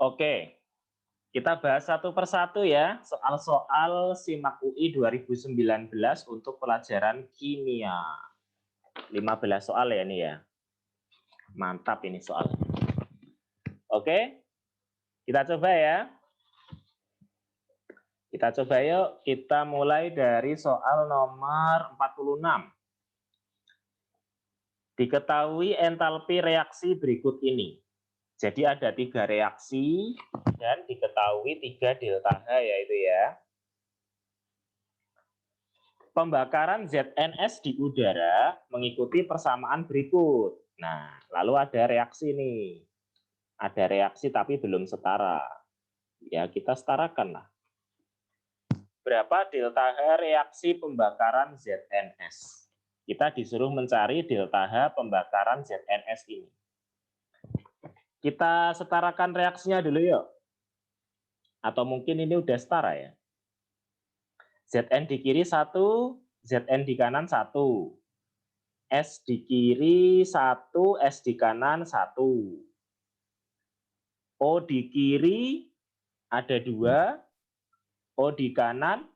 Oke, kita bahas satu persatu ya, soal-soal SIMAK UI 2019 untuk pelajaran kimia. 15 soal ya ini ya. Mantap ini soal. Oke, kita coba ya. Kita coba yuk, kita mulai dari soal nomor 46. Diketahui entalpi reaksi berikut ini. Jadi ada 3 reaksi dan diketahui 3 delta H yaitu ya. Pembakaran ZNS di udara mengikuti persamaan berikut. Nah, lalu ada reaksi nih. Ada reaksi tapi belum setara. Ya, kita setarakan lah. Berapa delta H reaksi pembakaran ZNS? Kita disuruh mencari delta H pembakaran ZNS ini. Kita setarakan reaksinya dulu yuk. Atau mungkin ini udah setara ya. Zn di kiri 1, Zn di kanan 1. S di kiri 1, S di kanan 1. O di kiri ada 2, O di kanan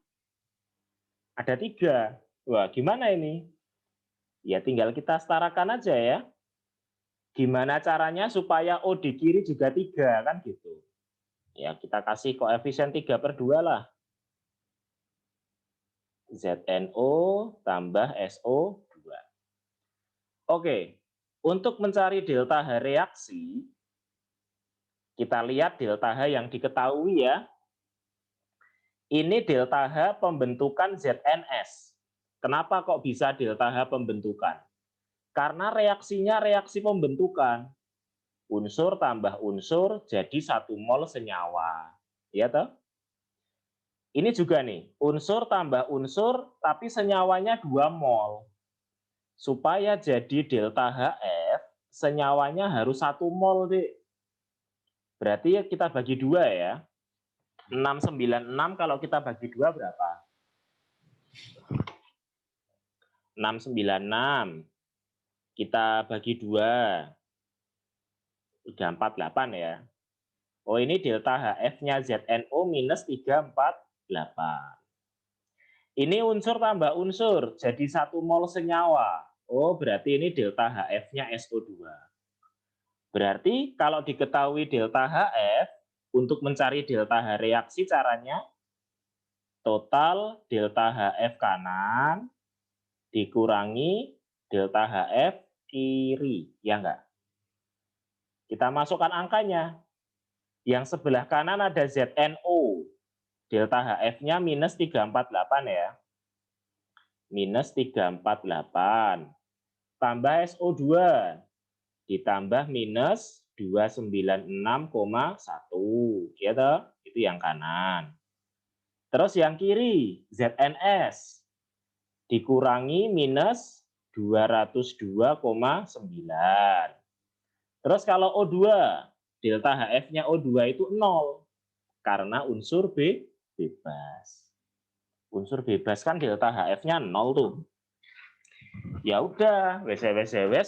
ada 3. Wah, gimana ini? Ya tinggal kita setarakan aja ya. Gimana caranya supaya O di kiri juga 3 kan gitu. Ya kita kasih koefisien 3/2 lah. ZNO tambah SO2. Oke, untuk mencari delta H reaksi, kita lihat delta H yang diketahui ya. Ini delta H pembentukan ZNS. Kenapa kok bisa delta H pembentukan? Karena reaksinya reaksi pembentukan. Unsur tambah unsur jadi 1 mol senyawa. Ya toh? Ini juga nih, unsur tambah unsur tapi senyawanya 2 mol. Supaya jadi delta HF, senyawanya harus 1 mol, Dik. Berarti kita bagi 2 ya. 696 kalau kita bagi 2 berapa? 696. Kita bagi 2. 348 ya. Oh, ini delta HF-nya ZNO minus 348. Ini unsur tambah unsur, jadi 1 mol senyawa. Oh, berarti ini delta HF-nya SO2. Berarti kalau diketahui delta HF, untuk mencari delta H reaksi caranya total delta HF kanan dikurangi delta HF kiri, ya enggak? Kita masukkan angkanya. Yang sebelah kanan ada ZNO. Delta HF-nya minus 348 ya. Minus 348. Tambah SO2. Ditambah minus 296,1. Ya toh? Itu yang kanan. Terus yang kiri, ZNS. Dikurangi minus 202,9. Terus kalau O2, delta HF-nya O2 itu 0. Karena unsur bebas. Unsur bebas kan delta HF-nya 0 tuh. Ya udah, wes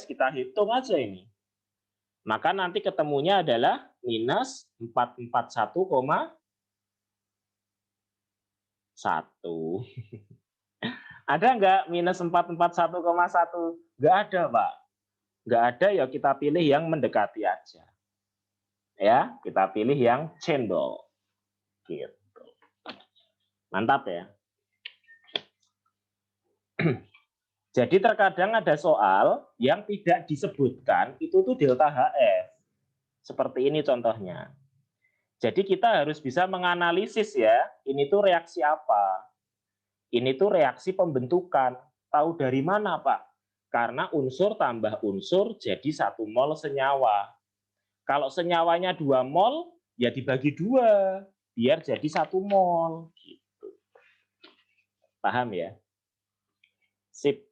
kita hitung aja ini. Maka nanti ketemunya adalah minus 441,1. Ada nggak minus 441,1? Nggak ada, Pak. Nggak ada, ya kita pilih yang mendekati aja. Ya, kita pilih yang cendol. Gitu. Mantap ya. Jadi terkadang ada soal yang tidak disebutkan itu tuh delta HF. Seperti ini contohnya. Jadi kita harus bisa menganalisis ya, ini tuh reaksi apa? Ini tuh reaksi pembentukan. Tahu dari mana, Pak? Karena unsur tambah unsur jadi 1 mol senyawa. Kalau senyawanya 2 mol, ya dibagi 2 biar jadi 1 mol. Gitu. Paham ya? Sip.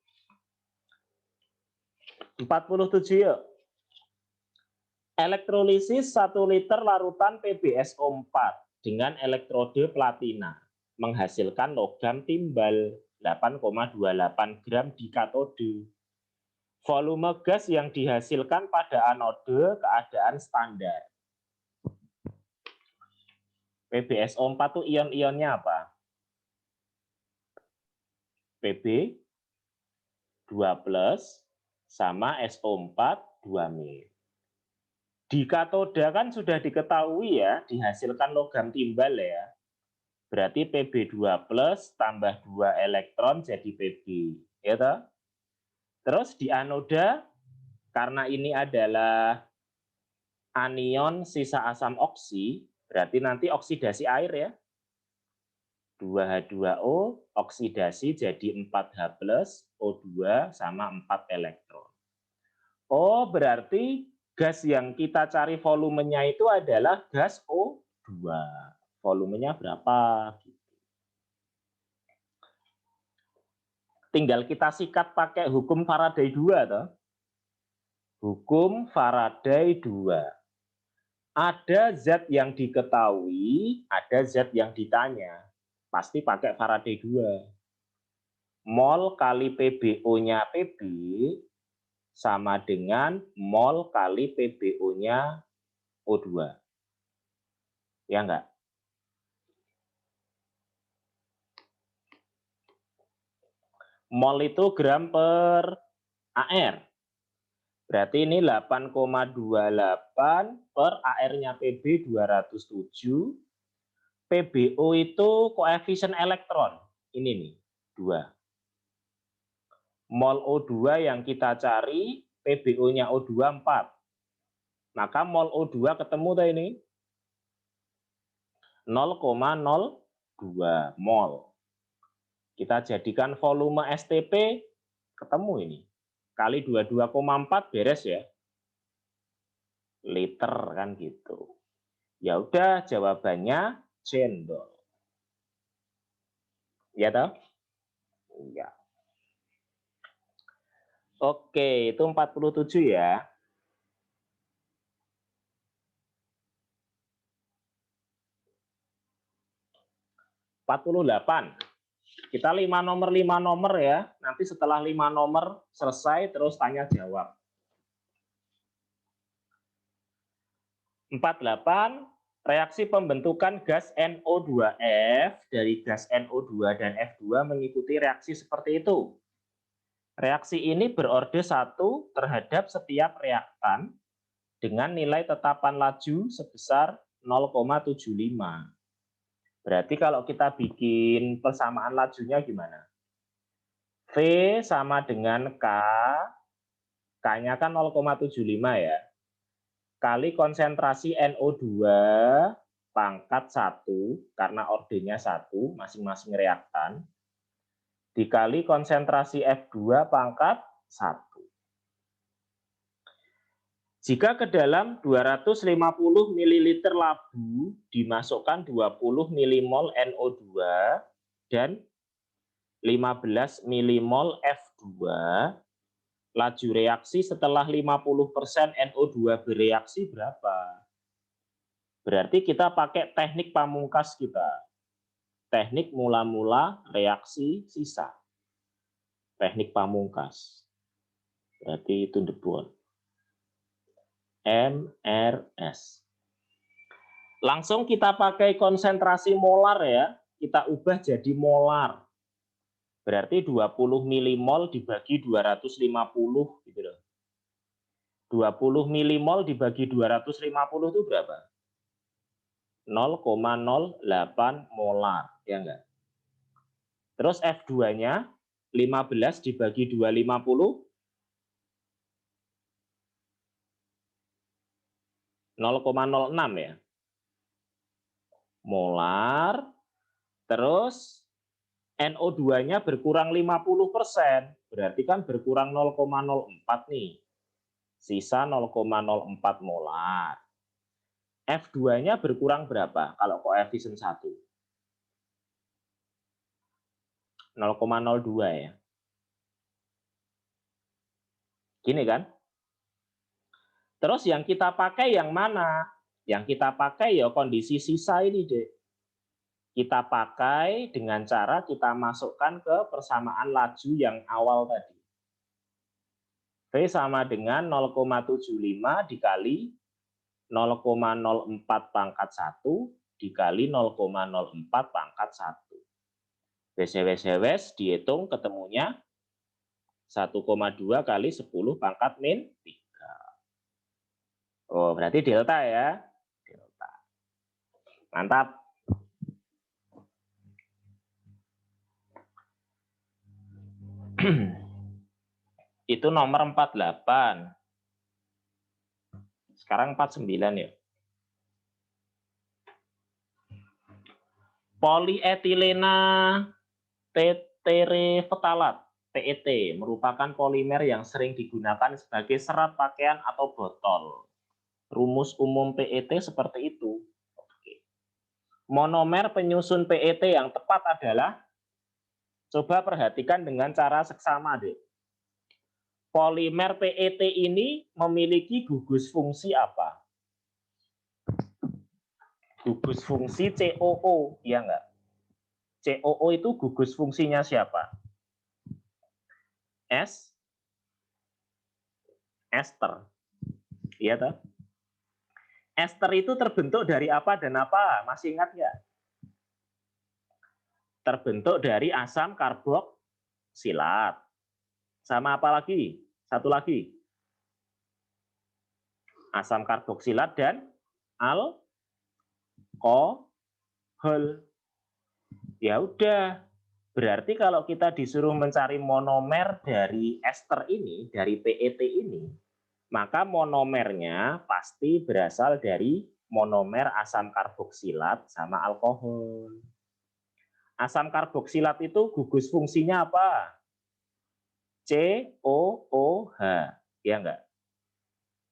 47 yuk. Elektrolisis 1 liter larutan PbSO4 dengan elektrode platina menghasilkan logam timbal 8,28 gram di katode. Volume gas yang dihasilkan pada anode keadaan standar. PbSO4 tuh ion-ionnya apa? Pb 2+ sama SO4 2-mil. Di katoda kan sudah diketahui ya, dihasilkan logam timbal ya. Berarti Pb 2+ tambah 2 elektron jadi Pb. Ya toh? Terus di anoda, karena ini adalah anion sisa asam oksi, berarti nanti oksidasi air ya. 2H2O oksidasi jadi 4H+, O2 sama 4 elektron. Oh, berarti gas yang kita cari volumenya itu adalah gas O2. Volumenya berapa? Tinggal kita sikat pakai hukum Faraday 2 toh. Hukum Faraday 2. Ada zat yang diketahui, ada zat yang ditanya. Pasti pakai Faraday 2. Mol kali PbO-nya Pb sama dengan mol kali PbO-nya O2. Ya enggak? Mol itu gram per AR. Berarti ini 8,28 per AR-nya Pb 207. PbO itu koefisien elektron. Ini nih, 2. Mol O2 yang kita cari, PbO-nya O2 4. Maka mol O2 ketemu tuh ini. 0,02 mol. Kita jadikan volume STP, ketemu ini. Kali 22,4 beres ya. Liter kan gitu. Ya udah, jawabannya cendol. Ya toh? Iya. Oke, itu 47 ya. (48) Kita 5 nomor ya. Nanti setelah 5 nomor selesai terus tanya jawab. 48, reaksi pembentukan gas NO2F dari gas NO2 dan F2 mengikuti reaksi seperti itu. Reaksi ini berorde 1 terhadap setiap reaktan dengan nilai tetapan laju sebesar 0,75. Berarti kalau kita bikin persamaan lajunya gimana? V sama dengan K, K-nya kan 0,75 ya. Kali konsentrasi NO2 pangkat 1, karena ordenya 1, masing-masing reaktan, dikali konsentrasi F2 pangkat 1. Jika ke dalam 250 ml labu dimasukkan 20 mmol NO2 dan 15 mmol F2, laju reaksi setelah 50% NO2 bereaksi berapa? Berarti kita pakai teknik pamungkas kita. Teknik mula-mula reaksi sisa. Teknik pamungkas. Berarti itu the bond. MRS. Langsung kita pakai konsentrasi molar ya. Kita ubah jadi molar. Berarti 20 milimol dibagi 250 gitu loh. 20 milimol dibagi 250 itu berapa? 0,08 molar, ya enggak? Terus F2-nya 15 dibagi 250 0,06 ya. Molar. Terus NO2-nya berkurang 50%, berarti kan berkurang 0,04 nih. Sisa 0,04 molar. F2-nya berkurang berapa kalau koefisien 1? 0,02 ya. Gini kan? Terus yang kita pakai yang mana? Yang kita pakai ya kondisi sisa ini, Dek. Kita pakai dengan cara kita masukkan ke persamaan laju yang awal tadi. V sama dengan 0,75 dikali 0,04 pangkat 1 dikali 0,04 pangkat 1. Wes dihitung ketemunya 1,2 kali 10 pangkat min 3. Oh, berarti delta ya. Delta. Mantap. Itu nomor 48. Sekarang 49 ya. Polietilena tetrafetalat PET merupakan polimer yang sering digunakan sebagai serat pakaian atau botol. Rumus umum PET seperti itu. Oke. Monomer penyusun PET yang tepat adalah, coba perhatikan dengan cara seksama deh. Polimer PET ini memiliki gugus fungsi apa? Gugus fungsi COO, ya enggak? COO itu gugus fungsinya siapa? Ester. Iya toh? Ester itu terbentuk dari apa dan apa? Masih ingat nggak? Terbentuk dari asam karboksilat. Sama apa lagi? Satu lagi. Asam karboksilat dan alkohol. Ya udah. Berarti kalau kita disuruh mencari monomer dari ester ini, dari PET ini, maka monomernya pasti berasal dari monomer asam karboksilat sama alkohol. Asam karboksilat itu gugus fungsinya apa? COOH, ya enggak?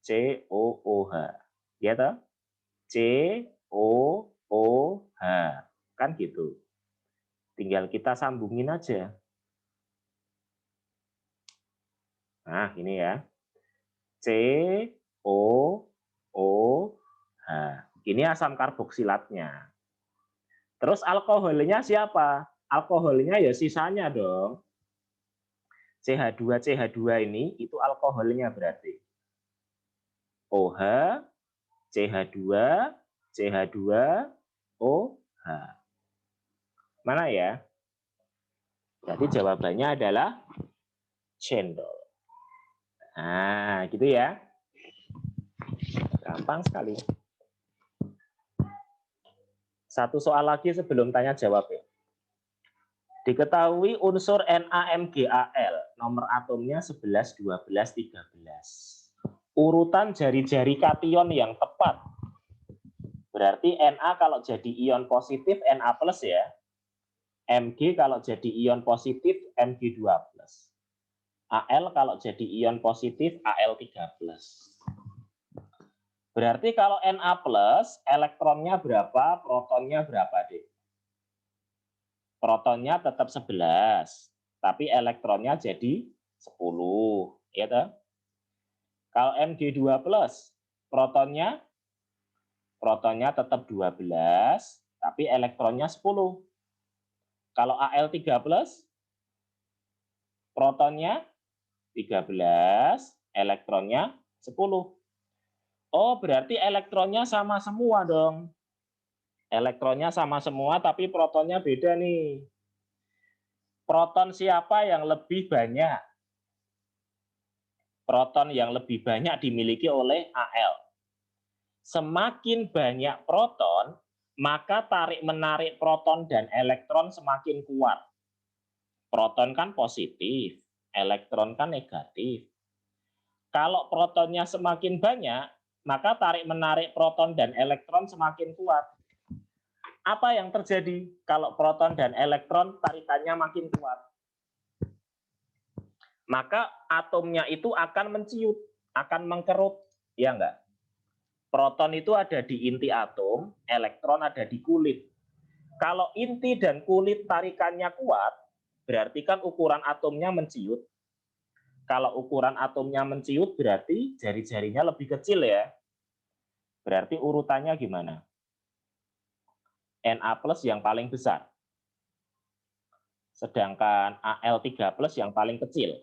COOH, ya toh? COOH, kan gitu. Tinggal kita sambungin aja. Nah, ini ya. COOH. Ini asam karboksilatnya. Terus alkoholnya siapa? Alkoholnya ya sisanya dong. CH2 ini itu alkoholnya berarti. OH, CH2, OH. Mana ya? Berarti jawabannya adalah cendol. Nah, gitu ya. Gampang sekali. Satu soal lagi sebelum tanya jawab ya. Diketahui unsur NaMgAl, nomor atomnya 11, 12, 13. Urutan jari-jari kation yang tepat. Berarti Na kalau jadi ion positif Na plus ya. Mg kalau jadi ion positif Mg2+. Al kalau jadi ion positif Al3+. Berarti kalau Na plus, elektronnya berapa, protonnya berapa, Dek? Protonnya tetap 11, tapi elektronnya jadi 10, ya toh? Kalau Mg2+, protonnya tetap 12, tapi elektronnya 10. Kalau Al3+, protonnya 13, elektronnya 10. Oh, berarti elektronnya sama semua dong. Elektronnya sama semua, tapi protonnya beda nih. Proton siapa yang lebih banyak? Proton yang lebih banyak dimiliki oleh Al. Semakin banyak proton, maka tarik-menarik proton dan elektron semakin kuat. Proton kan positif, elektron kan negatif. Kalau protonnya semakin banyak, maka tarik-menarik proton dan elektron semakin kuat. Apa yang terjadi kalau proton dan elektron tarikannya makin kuat? Maka atomnya itu akan menciut, akan mengkerut, ya enggak? Proton itu ada di inti atom, elektron ada di kulit. Kalau inti dan kulit tarikannya kuat, berarti kan ukuran atomnya menciut. Kalau ukuran atomnya menciut, berarti jari-jarinya lebih kecil ya. Berarti urutannya gimana? Na plus yang paling besar. Sedangkan Al3 plus yang paling kecil.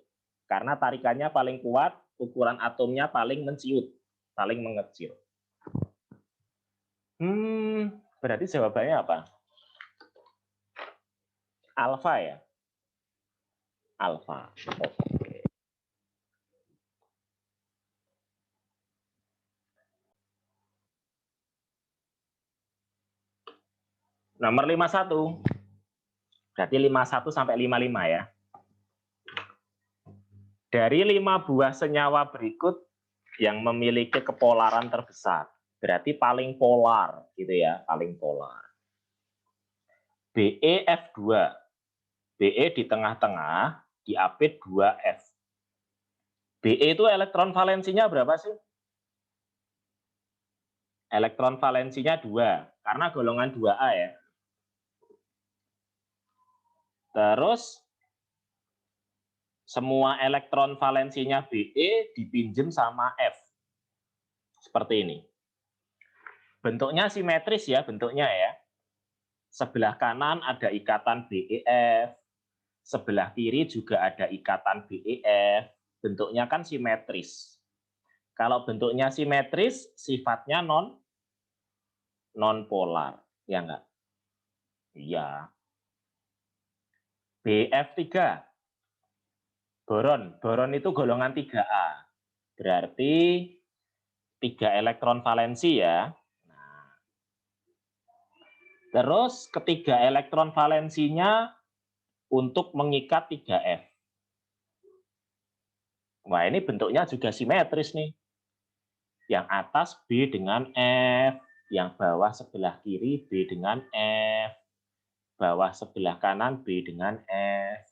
Karena tarikannya paling kuat, ukuran atomnya paling menciut, paling mengecil. Berarti jawabannya apa? Alfa ya? Alfa. Oke. Nomor 51. Berarti 51 sampai 55 ya. Dari 5 buah senyawa berikut yang memiliki kepolaran terbesar. Berarti paling polar gitu ya, paling polar. BeF2. Be di tengah-tengah, diapit 2F. Be itu elektron valensinya berapa sih? Elektron valensinya 2, karena golongan 2A ya. Terus semua elektron valensinya Be dipinjem sama F. Seperti ini. Bentuknya simetris ya, bentuknya ya. Sebelah kanan ada ikatan BeF, sebelah kiri juga ada ikatan BeF. Bentuknya kan simetris. Kalau bentuknya simetris, sifatnya non polar, ya enggak? Iya. BF3. Boron itu golongan 3A. Berarti 3 elektron valensi ya. Nah. Terus ketiga elektron valensinya untuk mengikat 3F. Wah, ini bentuknya juga simetris nih. Yang atas B dengan F, yang bawah sebelah kiri B dengan F, bawah sebelah kanan B dengan F.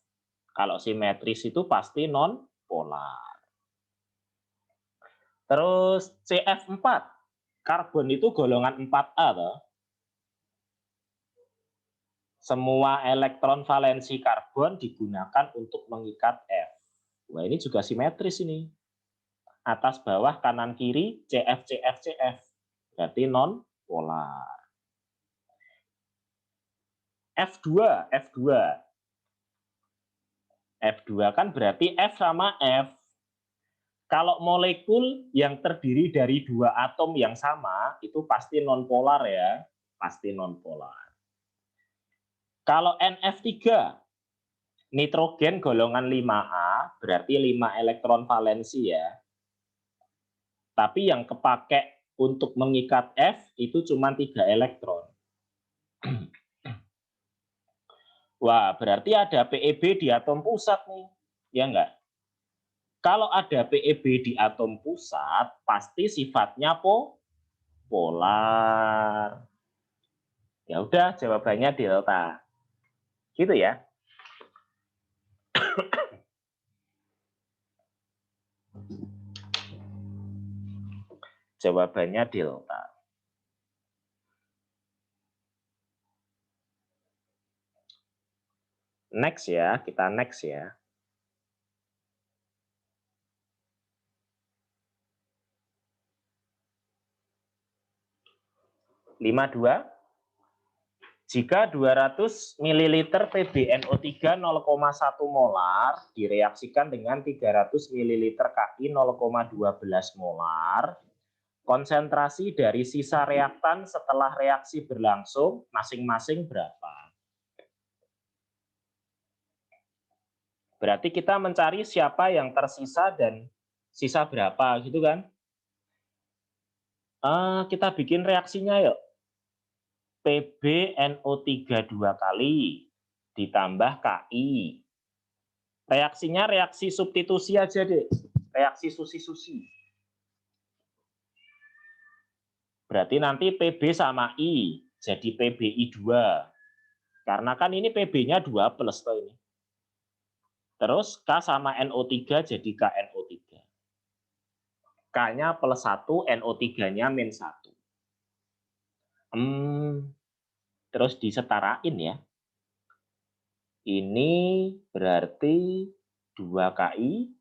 Kalau simetris itu pasti non polar. Terus CF4, karbon itu golongan 4A toh. Semua elektron valensi karbon digunakan untuk mengikat F. Wah, ini juga simetris ini. Atas bawah kanan kiri CF CF CF. Berarti non polar. F2 kan berarti F sama F. Kalau molekul yang terdiri dari 2 atom yang sama itu pasti non polar ya, pasti non polar. Kalau NF3 nitrogen golongan 5A berarti 5 elektron valensi ya. Tapi yang kepake untuk mengikat F itu cuma 3 elektron. Wah, berarti ada PeB di atom pusat nih, ya enggak? Kalau ada PeB di atom pusat, pasti sifatnya polar. Ya udah, jawabannya delta. Gitu ya. Jawabannya delta. Next ya, kita next ya. Lima dua. Jika 200 ml PbNO3 0,1 molar direaksikan dengan 300 ml Ki 0,12 molar, konsentrasi dari sisa reaktan setelah reaksi berlangsung masing-masing berapa? Berarti kita mencari siapa yang tersisa dan sisa berapa gitu kan? Kita bikin reaksinya yuk. PbNO3 2 kali ditambah Ki. Reaksinya reaksi substitusi aja deh. Reaksi susi-susi. Berarti nanti Pb sama I jadi PbI2. Karena kan ini Pb-nya 2 plus toh ini. Terus K sama NO3 jadi KNO3. K-nya plus 1, NO3-nya min 1. Terus disetarain ya. Ini berarti 2Ki,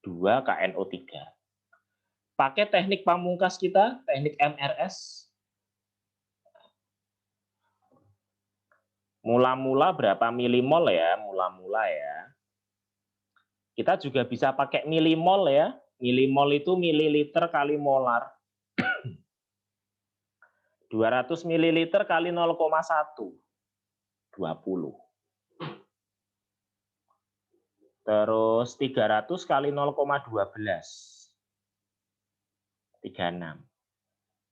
2 KNO3. Pakai teknik pamungkas kita, teknik MRS. Mula-mula berapa milimol ya, mula-mula ya. Kita juga bisa pakai milimol ya. Milimol itu mililiter kali molar. 2 200 ml kali 0,1. 20. Terus 300 kali 0,12. 36.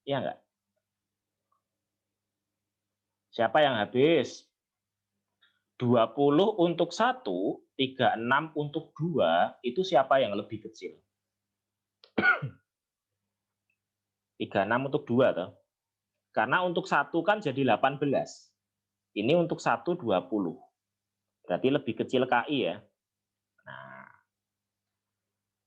Iya enggak? Siapa yang habis? 20 untuk 1, 36 untuk 2, itu siapa yang lebih kecil? 36 untuk 2 toh. Karena untuk 1 kan jadi 18. Ini untuk 1 20. Berarti lebih kecil KI ya. Nah,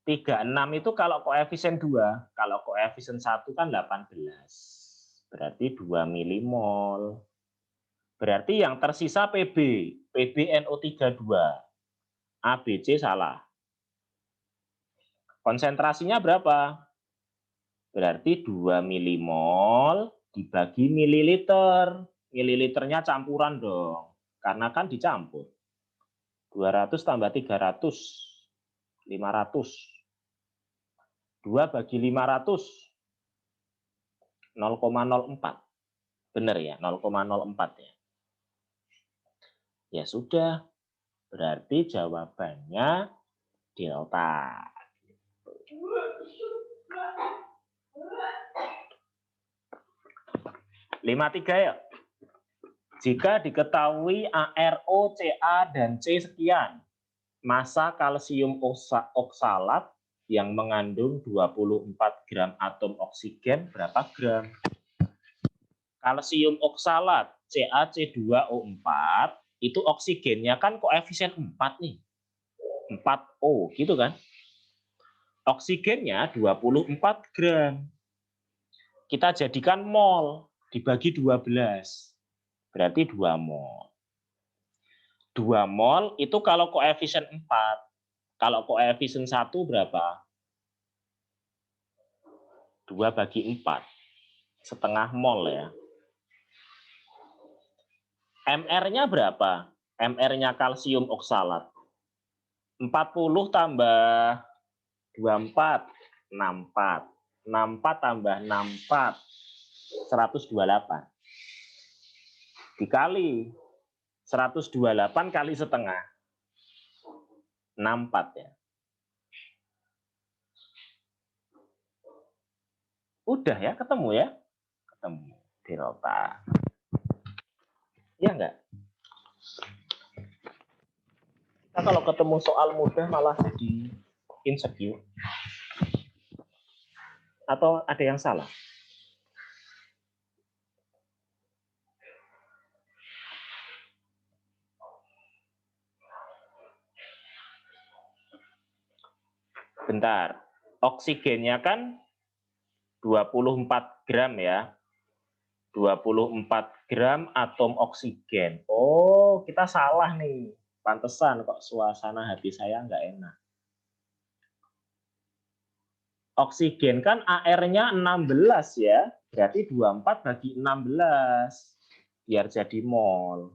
36 itu kalau koefisien 2, kalau koefisien 1 kan 18. Berarti 2 milimol. Berarti yang tersisa PB, PbNO32. ABC salah. Konsentrasinya berapa? Berarti 2 milimol dibagi mililiter. Mililiternya campuran dong. Karena kan dicampur. 200 tambah 300. 500. 2 bagi 500. 0,04. Benar ya, 0,04 ya. Ya sudah. Berarti jawabannya delta. 53 ya. Jika diketahui ARO, Ca, dan C sekian, massa kalsium oksalat yang mengandung 24 gram atom oksigen berapa gram? Kalsium oksalat CaC2O4 itu oksigennya kan koefisien 4 nih. 4O gitu kan. Oksigennya 24 gram. Kita jadikan mol dibagi 12. Berarti 2 mol. 2 mol itu kalau koefisien 4. Kalau koefisien 1 berapa? 2 bagi 4. Setengah mol ya. MR-nya berapa? MR-nya kalsium oksalat. 40 tambah 24, 64. 64 tambah 64, 128. Dikali 128 kali setengah. 64 ya. Udah ya, ketemu ya? Ketemu delta. Iya enggak? Kita kalau ketemu soal mudah malah jadi insecure. Atau ada yang salah? Bentar. Oksigennya kan 24 gram ya. 24 gram atom oksigen. Oh, kita salah nih. Pantesan kok suasana hati saya nggak enak. Oksigen kan AR-nya 16 ya. Berarti 24 bagi 16. Biar jadi mol.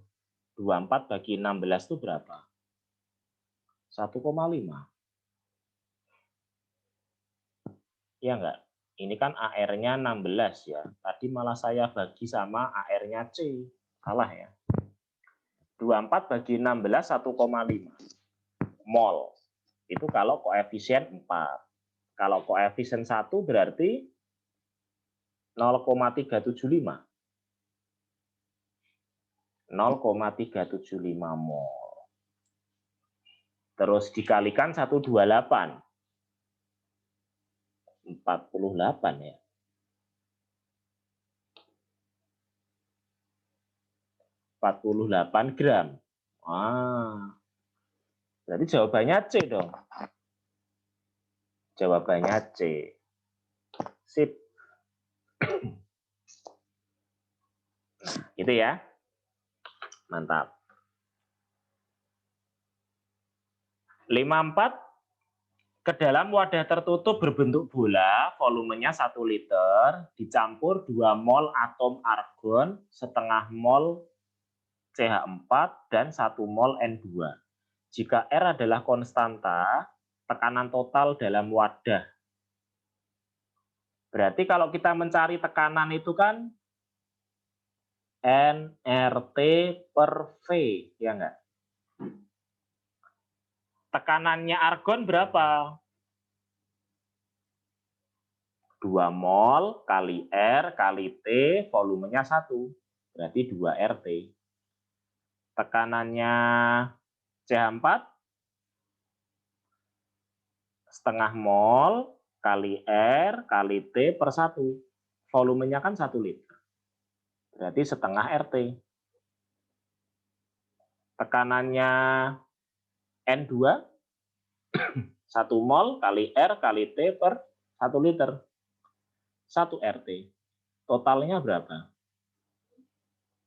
24 bagi 16 itu berapa? 1,5. Iya enggak? Ini kan AR-nya 16 ya. Tadi malah saya bagi sama AR-nya C. Salah ya. 24 bagi 16, 1,5. Mol. Itu kalau koefisien 4. Kalau koefisien 1 berarti 0,375. 0,375 mol. Terus dikalikan 128. 48 ya. 48 gram. Berarti jawabannya C dong. Jawabannya C. Sip. Itu ya. Mantap. 54. Ke dalam wadah tertutup berbentuk bola, volumenya 1 liter, dicampur 2 mol atom argon, setengah mol CH4, dan 1 mol N2. Jika R adalah konstanta, tekanan total dalam wadah. Berarti kalau kita mencari tekanan itu kan nRT per V, ya enggak? Tekanannya argon berapa? 2 mol kali R kali T, volumenya 1. Berarti 2 RT. Tekanannya CH4, setengah mol kali R kali T per 1. Volumenya kan 1 liter. Berarti setengah RT. Tekanannya N2, 1 mol kali R kali T per 1 liter. 1 RT. Totalnya berapa?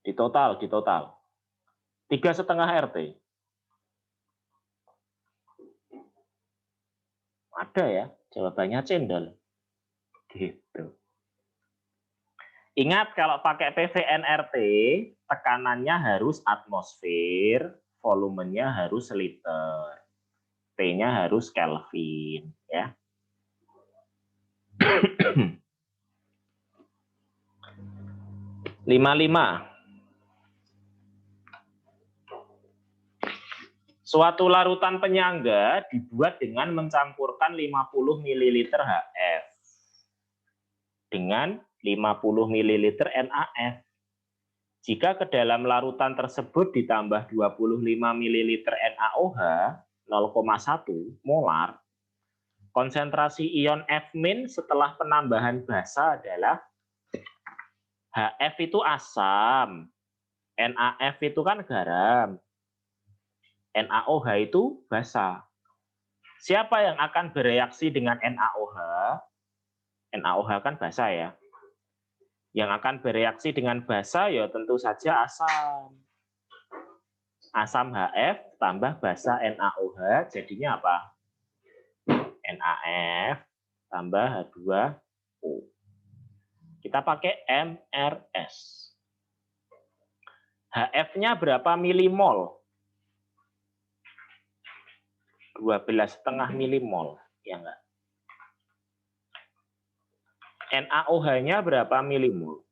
Di total. 3,5 RT. Ada ya, jawabannya cendol. Gitu. Ingat kalau pakai PVNRT, tekanannya harus atmosfer, volumenya harus liter. T-nya harus Kelvin, ya. 55. Suatu larutan penyangga dibuat dengan mencampurkan 50 ml HF dengan 50 ml NaF. Jika ke dalam larutan tersebut ditambah 25 ml NaOH 0,1 molar, konsentrasi ion F- setelah penambahan basa adalah HF itu asam, NaF itu kan garam, NaOH itu basa. Siapa yang akan bereaksi dengan NaOH? NaOH kan basa ya. Yang akan bereaksi dengan basa ya tentu saja asam. Asam HF tambah basa NaOH jadinya apa? NaF tambah H2O. Kita pakai MRS. HF-nya berapa milimol? 12,5 milimol, ya enggak? NaOH-nya berapa milimol?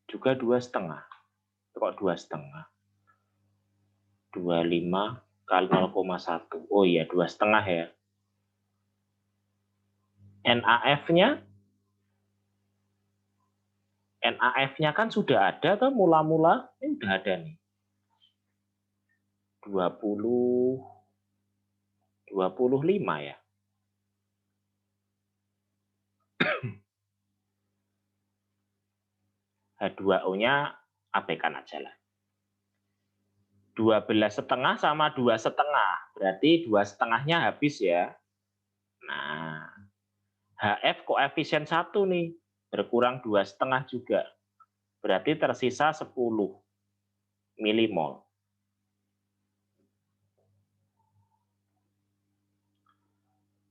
Juga 2,5. Kok 2,5? 25 kali 0,1. Oh iya, 2,5 ya. NaF-nya? NaF-nya kan sudah ada tuh mula-mula. Ini udah ada nih. 25 ya. H2O-nya abaikan aja lah. 12,5 sama 2,5. Berarti 2,5-nya habis ya. Nah, HF koefisien 1 nih. Berkurang 2,5 juga. Berarti tersisa 10 milimol.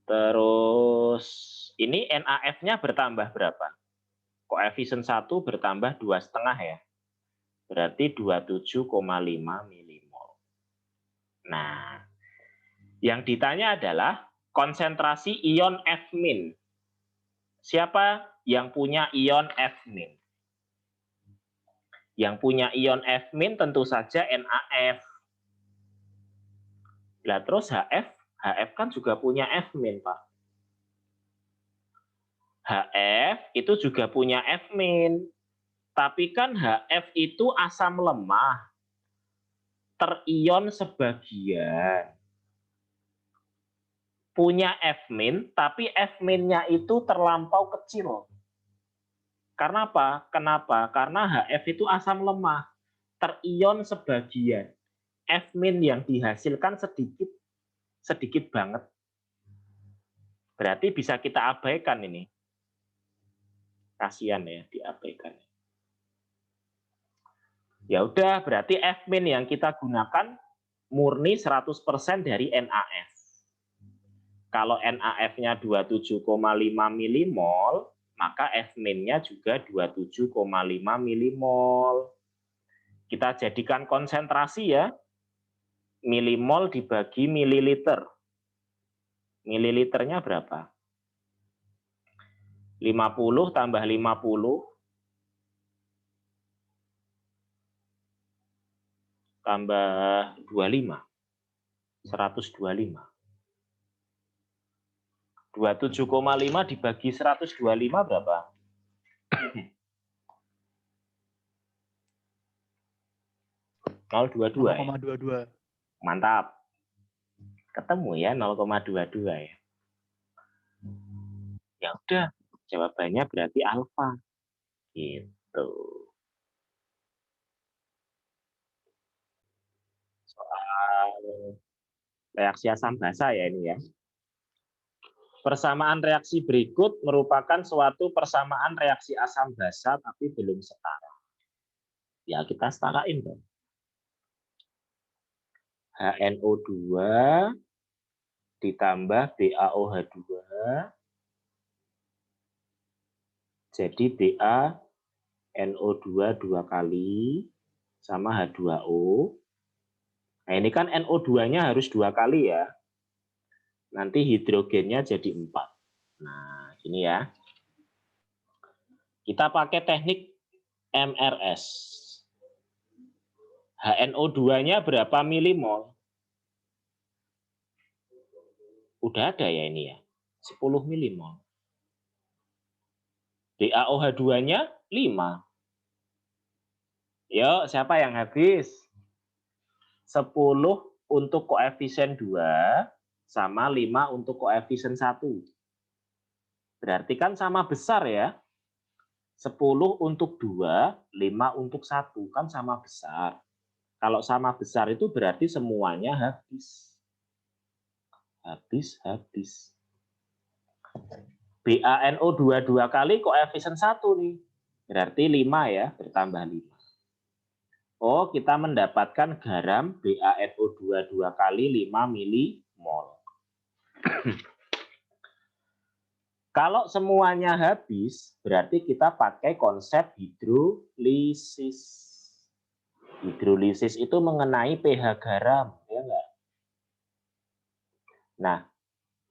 Terus ini NaF-nya bertambah berapa? Koefisien 1 bertambah 2,5 ya. Berarti 27,5 milimol. Nah, yang ditanya adalah konsentrasi ion F-. Siapa yang punya ion F-? Yang punya ion F- tentu saja NaF. Nah, terus HF kan juga punya F-, Pak. HF itu juga punya F-. Tapi kan HF itu asam lemah. Terion sebagian. Punya F-, tapi F-nya itu terlampau kecil. Karena apa? Kenapa? Karena HF itu asam lemah. Terion sebagian. F- yang dihasilkan sedikit banget. Berarti bisa kita abaikan ini. Kasihan ya diabaikan. Ya udah, berarti F- yang kita gunakan murni 100% dari NaF. Kalau NaF-nya 27,5 milimol, maka F-nya juga 27,5 milimol. Kita jadikan konsentrasi ya. Milimol dibagi mililiter. Mililiternya berapa? 50 tambah 50 tambah 25. 125. 27,5 dibagi 125 berapa? 0,22 ya? 0,22. Mantap. Ketemu ya 0,22 ya. Ya udah, jawabannya berarti alfa. Gitu. Soal reaksi asam basa ya ini ya. Persamaan reaksi berikut merupakan suatu persamaan reaksi asam basa tapi belum setara. Ya kita setarain dong. HNO2 ditambah BaOH2 jadi BaNO2 dua kali sama H2O. Nah ini kan NO2-nya harus 2 kali ya. Nanti hidrogennya jadi 4. Nah ini ya. Kita pakai teknik MRS. HNO2-nya berapa milimol? Udah ada ya ini ya. 10 milimol. BaOH2-nya 5. Yuk, siapa yang habis? 10 untuk koefisien 2 sama 5 untuk koefisien 1. Berarti kan sama besar ya. 10 untuk 2, 5 untuk 1 kan sama besar. Kalau sama besar itu berarti semuanya habis. Habis. BaNO2 dua kali koefisien 1 nih. Berarti 5 ya, bertambah 5. Oh, kita mendapatkan garam BaNO2 dua kali 5 milimol. Kalau semuanya habis, berarti kita pakai konsep hidrolisis. Hidrolisis itu mengenai pH garam, ya enggak? Nah,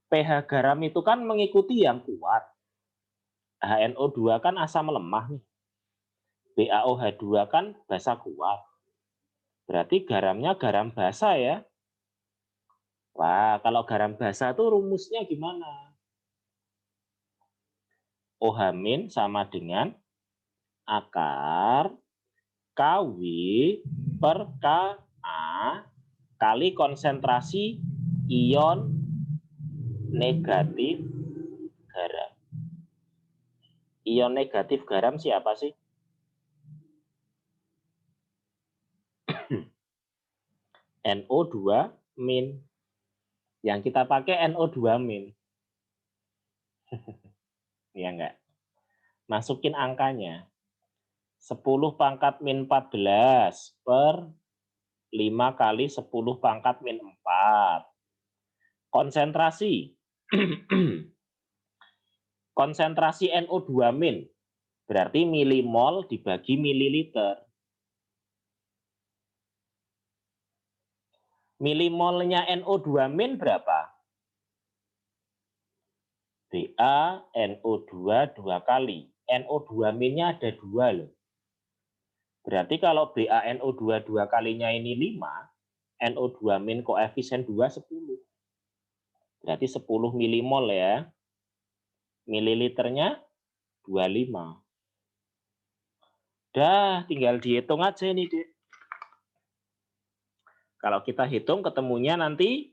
pH garam itu kan mengikuti yang kuat. HNO2 kan asam lemah nih. BaOH2 kan basa kuat. Berarti garamnya garam basa ya. Wah, kalau garam basa itu rumusnya gimana? OH- sama dengan akar KW per Ka kali konsentrasi ion negatif garam. Ion negatif garam siapa sih? NO2-. Yang kita pakai NO2-. Ya enggak? Masukin angkanya. 10 pangkat min 14 per 5 kali 10 pangkat min 4. Konsentrasi. Konsentrasi NO2- berarti milimol dibagi mililiter. Milimolnya NO2- berapa? BaNO2 dua kali. NO2-nya ada 2 loh. Berarti kalau BaNO2 dua kalinya ini 5, NO2- koefisien 2 10. Berarti 10 milimol ya. Mililiternya 25. Dah, tinggal dihitung aja nih, Dek. Kalau kita hitung ketemunya nanti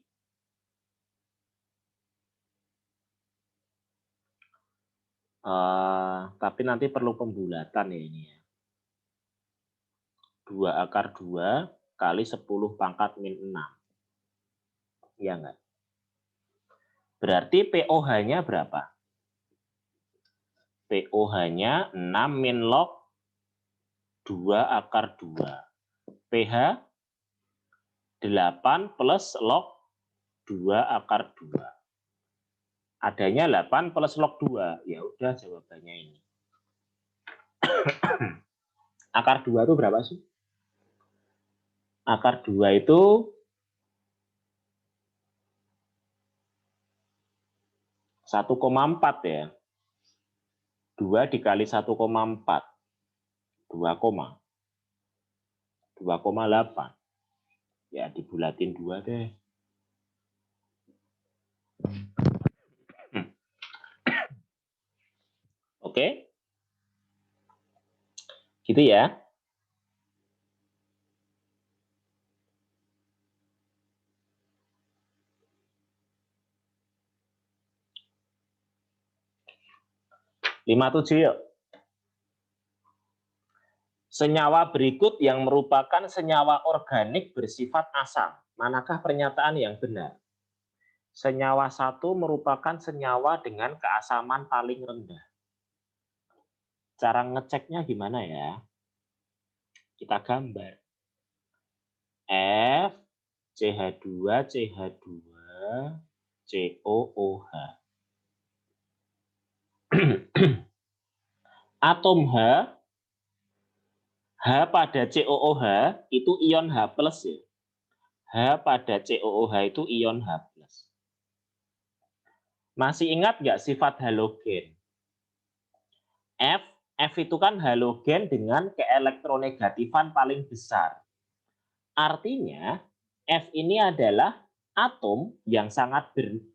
tapi nanti perlu pembulatan ya ini ya. 2 akar 2 kali 10 pangkat min 6. Iya enggak? Berarti POH-nya berapa? POH-nya 6 min log 2 akar 2. pH 8 plus log 2 akar 2. Adanya 8 plus log 2. Ya udah jawabannya ini. Akar 2 itu berapa sih? Akar 2 itu 1,4 ya. 2 dikali 1,4. 2,8. Ya, dibulatin 2 deh. Oke. Gitu ya. Lima 7 yuk. Senyawa berikut yang merupakan senyawa organik bersifat asam. Manakah pernyataan yang benar? Senyawa 1 merupakan senyawa dengan keasaman paling rendah. Cara ngeceknya gimana ya? Kita gambar. F, CH2, CH2, COOH. Atom H pada COOH itu ion H+, ya. H pada COOH itu ion H+. Masih ingat nggak sifat halogen? F itu kan halogen dengan keelektronegatifan paling besar. Artinya, F ini adalah atom yang sangat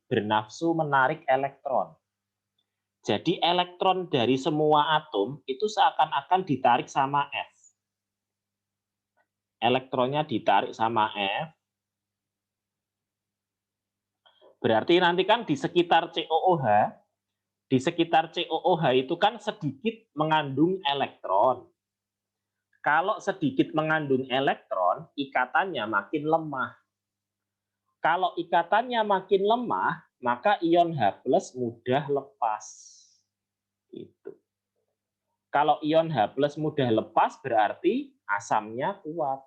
bernafsu menarik elektron. Jadi elektron dari semua atom itu seakan-akan ditarik sama F. Elektronnya ditarik sama F. Berarti nanti kan di sekitar COOH itu kan sedikit mengandung elektron. Kalau sedikit mengandung elektron, ikatannya makin lemah. Kalau ikatannya makin lemah, maka ion H+ mudah lepas. Itu. Kalau ion H+ mudah lepas berarti asamnya kuat.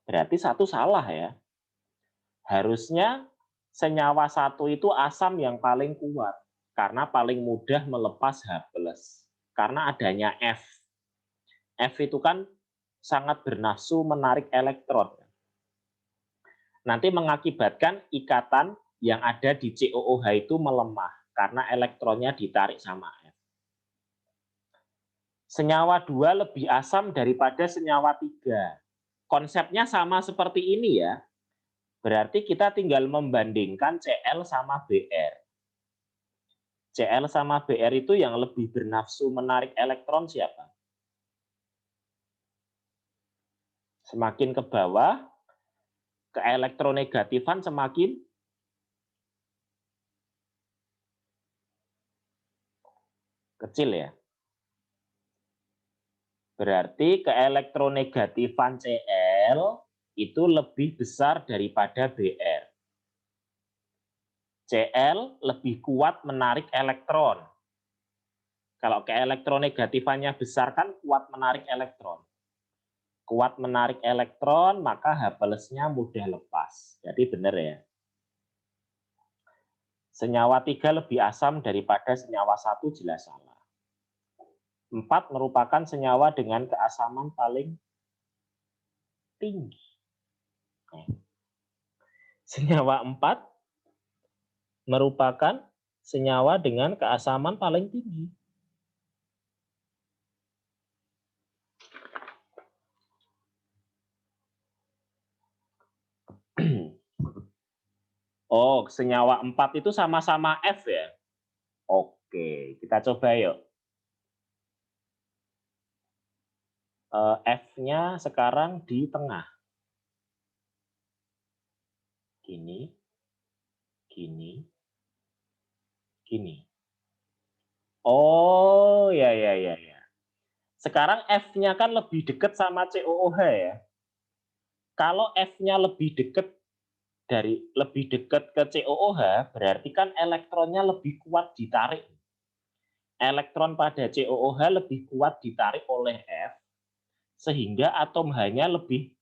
Berarti 1 salah ya. Harusnya senyawa 1 itu asam yang paling kuat. Karena paling mudah melepas H+. Karena adanya F. F itu kan sangat bernafsu menarik elektron. Nanti mengakibatkan ikatan yang ada di COOH itu melemah karena elektronnya ditarik sama F. Senyawa 2 lebih asam daripada senyawa 3. Konsepnya sama seperti ini ya. Berarti kita tinggal membandingkan Cl sama Br. Cl sama Br itu yang lebih bernafsu menarik elektron siapa? Semakin ke bawah, keelektronegatifan semakin kecil ya. Berarti keelektronegatifan Cl itu lebih besar daripada Br. Cl lebih kuat menarik elektron. Kalau keelektronegatifannya besar kan kuat menarik elektron. Kuat menarik elektron, maka H+-nya mudah lepas. Jadi benar ya. Senyawa 3 lebih asam daripada senyawa 1 jelas salah. 4 merupakan senyawa dengan keasaman paling tinggi. Senyawa 4 merupakan senyawa dengan keasaman paling tinggi. Oh, senyawa 4 itu sama-sama F ya? Oke, kita coba yuk. F-nya sekarang di tengah. Gini, gini, gini. Oh, ya. Sekarang F-nya kan lebih dekat sama COOH ya. Kalau F-nya lebih dekat ke COOH, berarti kan elektronnya lebih kuat ditarik. Elektron pada COOH lebih kuat ditarik oleh F, sehingga atom H-nya lebih,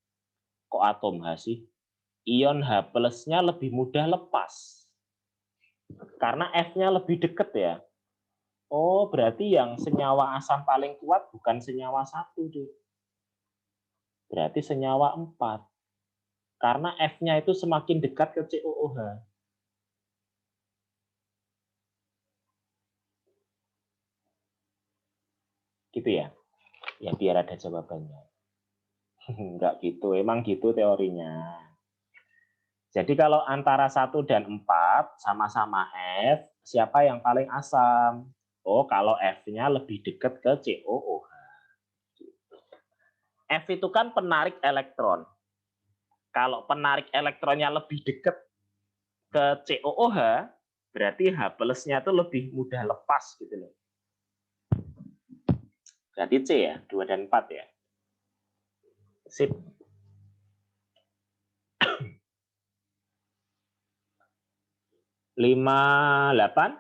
kok atom H sih? Ion H+-nya lebih mudah lepas. Karena F-nya lebih dekat ya. Oh, berarti yang senyawa asam paling kuat bukan senyawa 1, tuh. Berarti senyawa 4. Karena F-nya itu semakin dekat ke COOH. Gitu ya. Ya biar ada jawabannya. Enggak gitu, emang gitu teorinya. Jadi kalau antara 1 dan 4 sama-sama F, siapa yang paling asam? Oh, kalau F-nya lebih dekat ke COOH. F itu kan penarik elektron. Kalau penarik elektronnya lebih dekat ke COOH, berarti H plus-nya itu lebih mudah lepas gitu loh. Berarti C ya, 2 dan 4 ya. Sip. 58.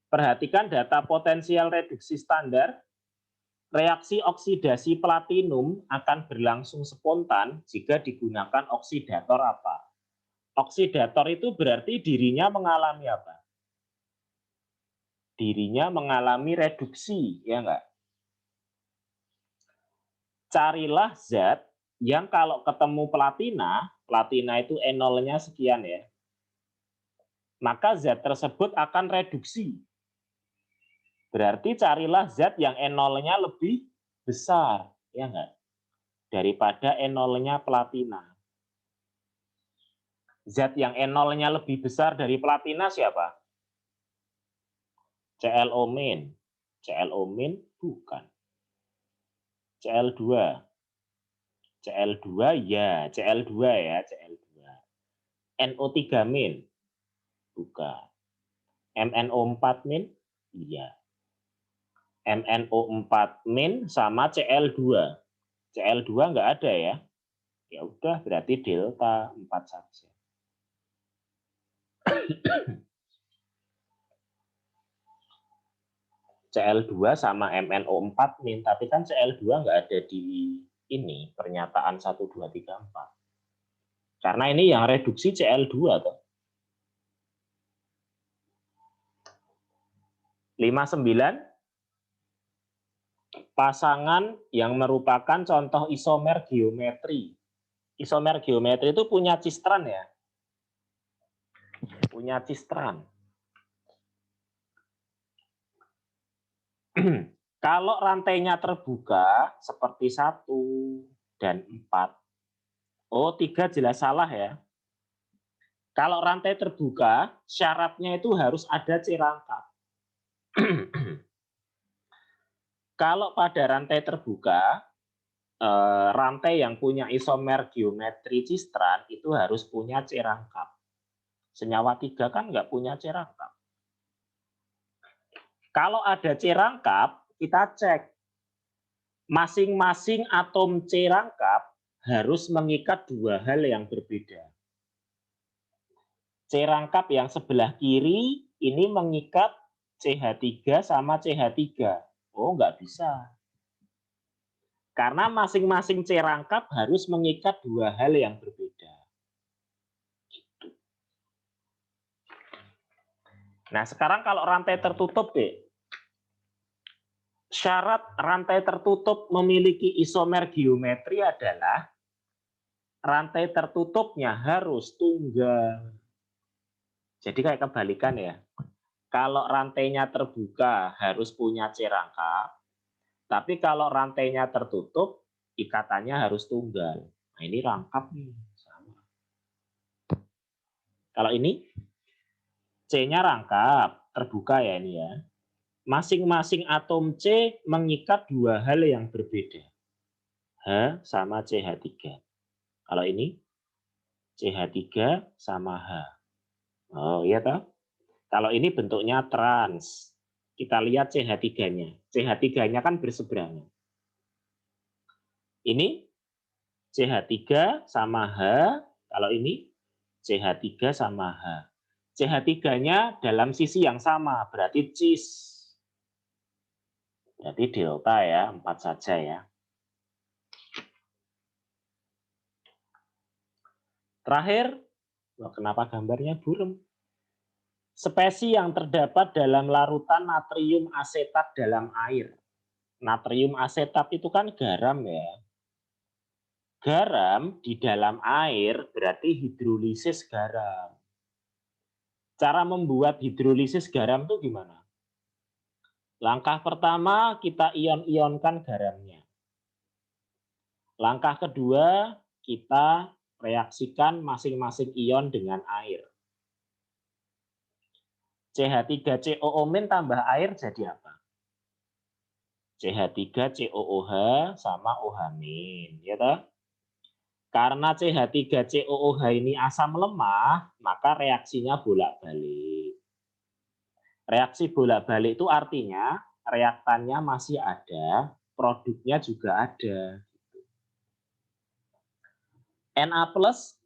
Perhatikan data potensial reduksi standar. Reaksi oksidasi platinum akan berlangsung spontan jika digunakan oksidator apa? Oksidator itu berarti dirinya mengalami apa? Dirinya mengalami reduksi, ya enggak? Carilah zat yang kalau ketemu platina itu E0-nya sekian ya. Maka zat tersebut akan reduksi. Berarti carilah zat yang E0-nya lebih besar, ya enggak? Daripada E0-nya platina. Zat yang E0-nya lebih besar dari platina siapa? ClO-. ClO- bukan. Cl2. Cl2 ya, Cl2 ya, Cl2. NO3-. Bukan. MnO4- iya. MnO4- sama Cl2. Cl2 enggak ada ya. Ya udah berarti delta 4 saja. Cl2 sama MnO4- tapi kan Cl2 enggak ada di ini pernyataan 1 2 3 4. Karena ini yang reduksi Cl2 toh. 59. Pasangan yang merupakan contoh isomer geometri. Isomer geometri itu punya cistran ya. Punya cistran. Kalau rantainya terbuka seperti 1 dan 4. Oh, 3 jelas salah ya. Kalau rantai terbuka, syaratnya itu harus ada C rangkap. Kalau pada rantai terbuka, rantai yang punya isomer geometri cistran itu harus punya C rangkap. Senyawa 3 kan nggak punya C rangkap. Kalau ada C rangkap, kita cek. Masing-masing atom C rangkap harus mengikat 2 hal yang berbeda. C rangkap yang sebelah kiri ini mengikat CH3 sama CH3. Oh, nggak bisa. Karena masing-masing C rangkap harus mengikat 2 hal yang berbeda. Nah, sekarang kalau rantai tertutup, deh. Syarat rantai tertutup memiliki isomer geometri adalah rantai tertutupnya harus tunggal. Jadi kayak kebalikan ya. Kalau rantainya terbuka harus punya C rangkap, tapi kalau rantainya tertutup ikatannya harus tunggal. Nah, ini rangkap nih, sama. Kalau ini C-nya rangkap, terbuka ya ini ya. Masing-masing atom C mengikat 2 hal yang berbeda. H sama CH3. Kalau ini CH3 sama H. Oh iya toh? Kalau ini bentuknya trans. Kita lihat CH3-nya. CH3-nya kan berseberangan. Ini CH3 sama H. Kalau ini CH3 sama H. CH3-nya dalam sisi yang sama, berarti cis. Berarti delta ya, 4 saja ya. Terakhir, kenapa gambarnya buram? Spesies yang terdapat dalam larutan natrium asetat dalam air. Natrium asetat itu kan garam ya. Garam di dalam air berarti hidrolisis garam. Cara membuat hidrolisis garam itu gimana? Langkah pertama kita ion-ionkan garamnya. Langkah kedua, kita reaksikan masing-masing ion dengan air. CH3COO- tambah air jadi apa? CH3COOH sama OH-, ya toh? Karena CH3COOH ini asam lemah, maka reaksinya bolak-balik. Reaksi bolak-balik itu artinya reaktannya masih ada, produknya juga ada. Na+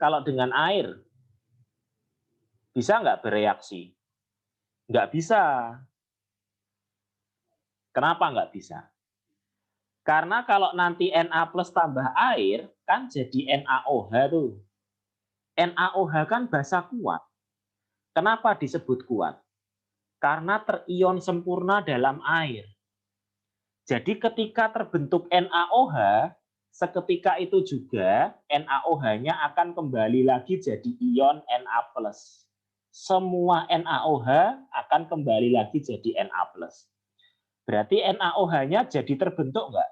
kalau dengan air bisa nggak bereaksi? Nggak bisa. Kenapa nggak bisa? Karena kalau nanti Na+ tambah air, kan jadi NaOH tuh. NaOH kan basa kuat. Kenapa disebut kuat? Karena terion sempurna dalam air. Jadi ketika terbentuk NaOH, seketika itu juga NaOH-nya akan kembali lagi jadi ion Na+. Semua NaOH akan kembali lagi jadi Na+. Berarti NaOH-nya jadi terbentuk nggak?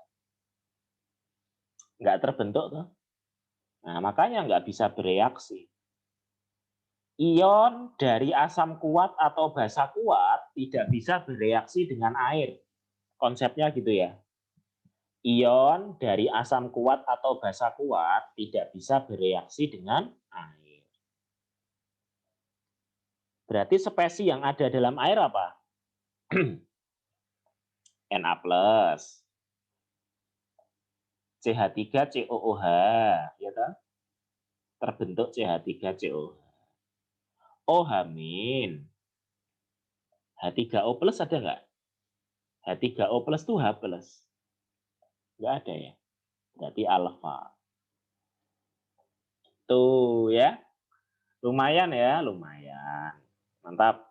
Nggak terbentuk tuh. Nah, makanya nggak bisa bereaksi. Ion dari asam kuat atau basa kuat tidak bisa bereaksi dengan air. Konsepnya gitu ya. Ion dari asam kuat atau basa kuat tidak bisa bereaksi dengan air. Berarti spesies yang ada dalam air apa? Na+, CH3COOH, ya toh? Terbentuk CH3COOH. OH-, H3O+ ada nggak? H3O+ itu H+. Nggak ada ya? Berarti alfa. Tuh ya. Lumayan ya, lumayan. Mantap.